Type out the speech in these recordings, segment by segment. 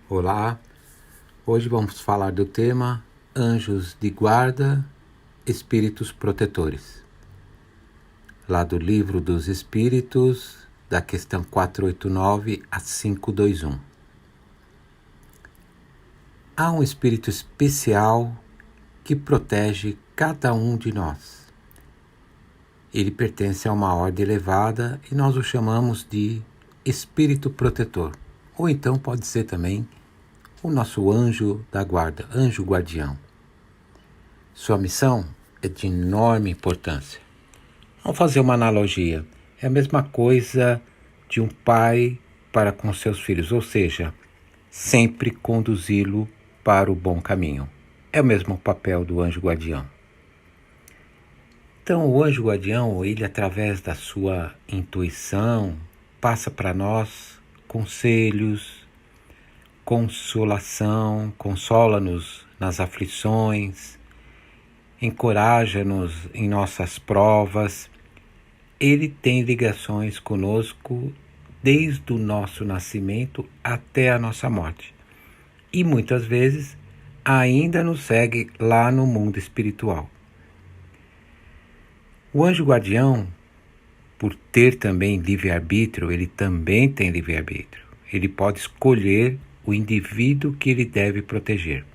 Olá, hoje vamos falar do tema Anjos de Guarda, Espíritos Protetores. Lá do Livro dos Espíritos, da questão 489 a 521. Há um espírito especial que protege cada um de nós. Ele pertence a uma ordem elevada e nós o chamamos de Espírito Protetor, ou então pode ser também o nosso anjo da guarda, anjo guardião. Sua missão é de enorme importância. Vamos fazer uma analogia. É a mesma coisa de um pai para com seus filhos, ou seja, sempre conduzi-lo para o bom caminho. É o mesmo papel do anjo guardião. Então, o anjo guardião, ele através da sua intuição, passa para nós conselhos, consolação, consola-nos nas aflições, encoraja-nos em nossas provas. Ele tem ligações conosco desde o nosso nascimento até a nossa morte. E muitas vezes ainda nos segue lá no mundo espiritual. O anjo guardião, por ter também livre-arbítrio, ele também tem livre-arbítrio. Ele pode escolher o indivíduo que ele deve proteger.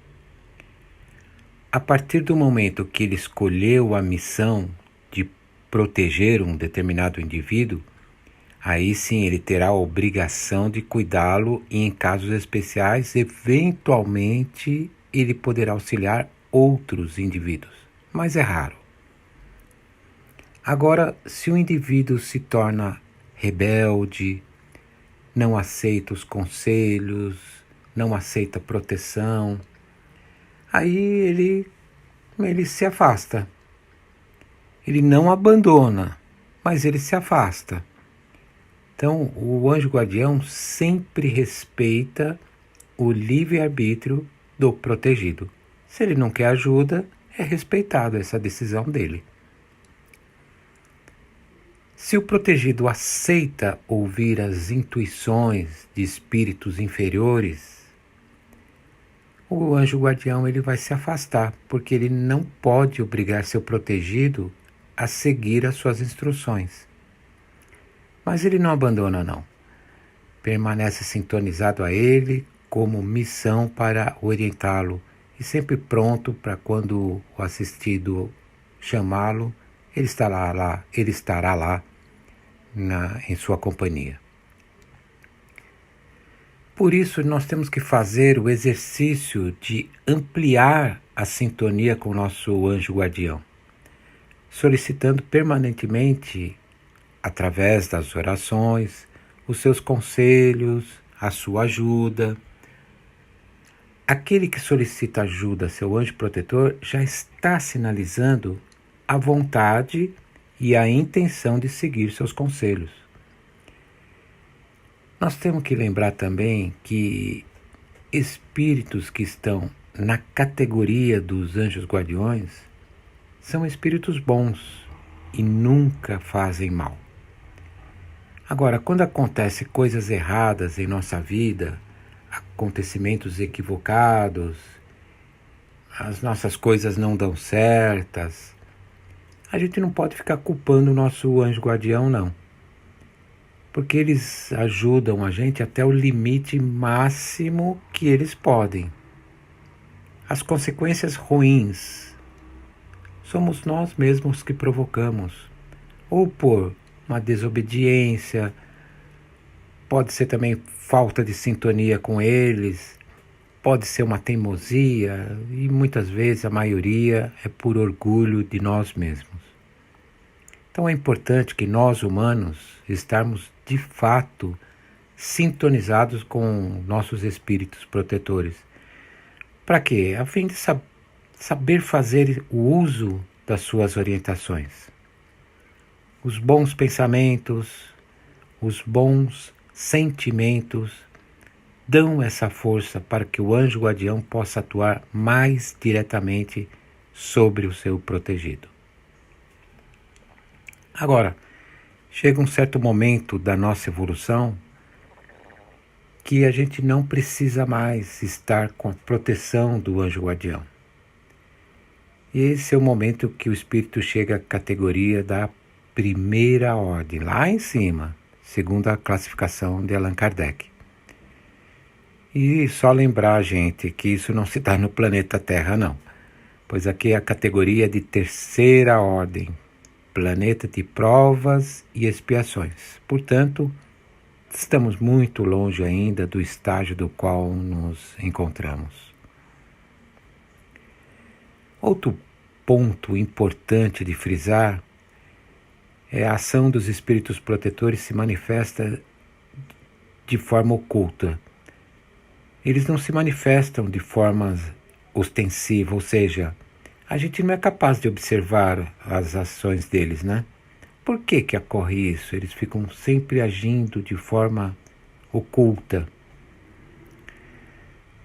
A partir do momento que ele escolheu a missão de proteger um determinado indivíduo, aí sim ele terá a obrigação de cuidá-lo e, em casos especiais, eventualmente ele poderá auxiliar outros indivíduos, mas é raro. Agora, se o indivíduo se torna rebelde, não aceita os conselhos, não aceita proteção, aí ele se afasta. Ele não abandona, mas ele se afasta. Então, o anjo guardião sempre respeita o livre-arbítrio do protegido. Se ele não quer ajuda, é respeitado essa decisão dele. Se o protegido aceita ouvir as intuições de espíritos inferiores, o anjo guardião ele vai se afastar, porque ele não pode obrigar seu protegido a seguir as suas instruções. Mas ele não abandona, não. Permanece sintonizado a ele como missão para orientá-lo e sempre pronto para quando o assistido chamá-lo, ele estará lá em sua companhia. Por isso, nós temos que fazer o exercício de ampliar a sintonia com o nosso anjo guardião, solicitando permanentemente, através das orações, os seus conselhos, a sua ajuda. Aquele que solicita ajuda a seu anjo protetor já está sinalizando a vontade e a intenção de seguir seus conselhos. Nós temos que lembrar também que espíritos que estão na categoria dos anjos guardiões são espíritos bons e nunca fazem mal. Agora, quando acontecem coisas erradas em nossa vida, acontecimentos equivocados, as nossas coisas não dão certas, a gente não pode ficar culpando o nosso anjo guardião, não. Porque eles ajudam a gente até o limite máximo que eles podem. As consequências ruins somos nós mesmos que provocamos. Ou por uma desobediência, pode ser também falta de sintonia com eles, pode ser uma teimosia e muitas vezes a maioria é por orgulho de nós mesmos. Então é importante que nós humanos estarmos de fato sintonizados com nossos espíritos protetores. Para quê? A fim de saber fazer o uso das suas orientações. Os bons pensamentos, os bons sentimentos dão essa força para que o anjo guardião possa atuar mais diretamente sobre o seu protegido. Agora, chega um certo momento da nossa evolução que a gente não precisa mais estar com a proteção do anjo guardião. E esse é o momento que o espírito chega à categoria da primeira ordem, lá em cima, segundo a classificação de Allan Kardec. E só lembrar, gente, que isso não se dá no planeta Terra, não. Pois aqui é a categoria de terceira ordem, planeta de provas e expiações. Portanto, estamos muito longe ainda do estágio do qual nos encontramos. Outro ponto importante de frisar é a ação dos espíritos protetores se manifesta de forma oculta. Eles não se manifestam de forma ostensiva, ou seja, a gente não é capaz de observar as ações deles, né? Por que ocorre isso? Eles ficam sempre agindo de forma oculta.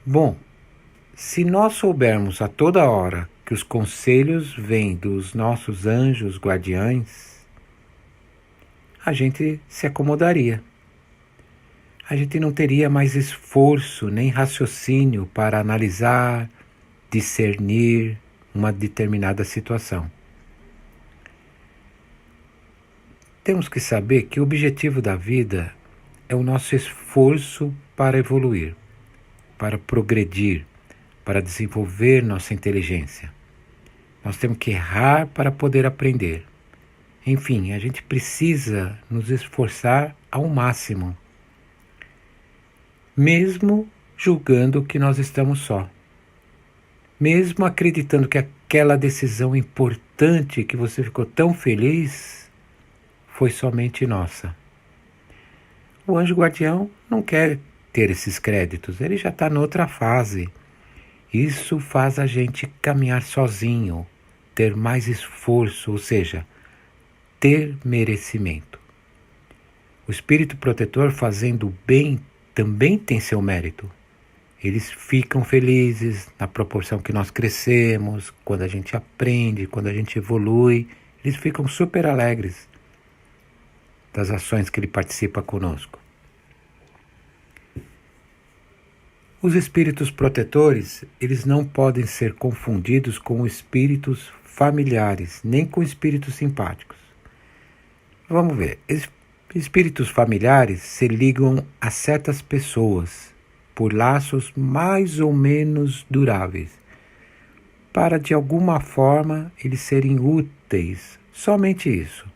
Bom, se nós soubermos a toda hora que os conselhos vêm dos nossos anjos guardiães, a gente se acomodaria. A gente não teria mais esforço nem raciocínio para analisar, discernir uma determinada situação. Temos que saber que o objetivo da vida é o nosso esforço para evoluir, para progredir, para desenvolver nossa inteligência. Nós temos que errar para poder aprender. Enfim, a gente precisa nos esforçar ao máximo, mesmo julgando que nós estamos só. Mesmo acreditando que aquela decisão importante que você ficou tão feliz foi somente nossa. O anjo guardião não quer ter esses créditos, ele já está noutra fase. Isso faz a gente caminhar sozinho, ter mais esforço, ou seja, ter merecimento. O espírito protetor fazendo o bem também tem seu mérito. Eles ficam felizes na proporção que nós crescemos, quando a gente aprende, quando a gente evolui, eles ficam super alegres das ações que ele participa conosco. Os espíritos protetores, eles não podem ser confundidos com espíritos familiares, nem com espíritos simpáticos. Vamos ver, espíritos familiares se ligam a certas pessoas por laços mais ou menos duráveis, para de alguma forma eles serem úteis, somente isso.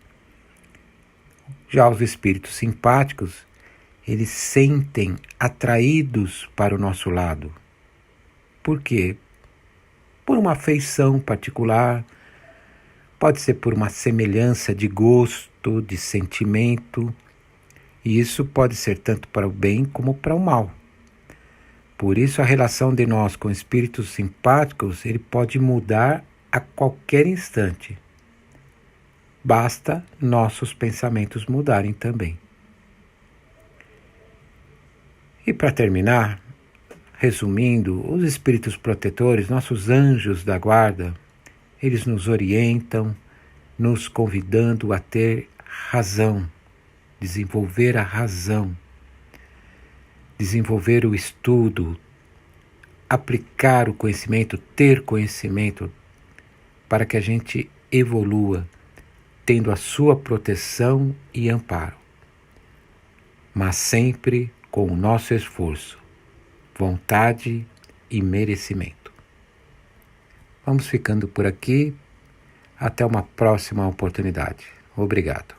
Já os espíritos simpáticos, eles sentem atraídos para o nosso lado. Por quê? Por uma afeição particular, pode ser por uma semelhança de gosto, de sentimento, e isso pode ser tanto para o bem como para o mal. Por isso a relação de nós com espíritos simpáticos, ele pode mudar a qualquer instante. Basta nossos pensamentos mudarem também. E para terminar, resumindo, os espíritos protetores, nossos anjos da guarda, eles nos orientam, nos convidando a ter razão, desenvolver a razão, desenvolver o estudo, aplicar o conhecimento, ter conhecimento, para que a gente evolua, tendo a sua proteção e amparo, mas sempre com o nosso esforço, vontade e merecimento. Vamos ficando por aqui. Até uma próxima oportunidade. Obrigado.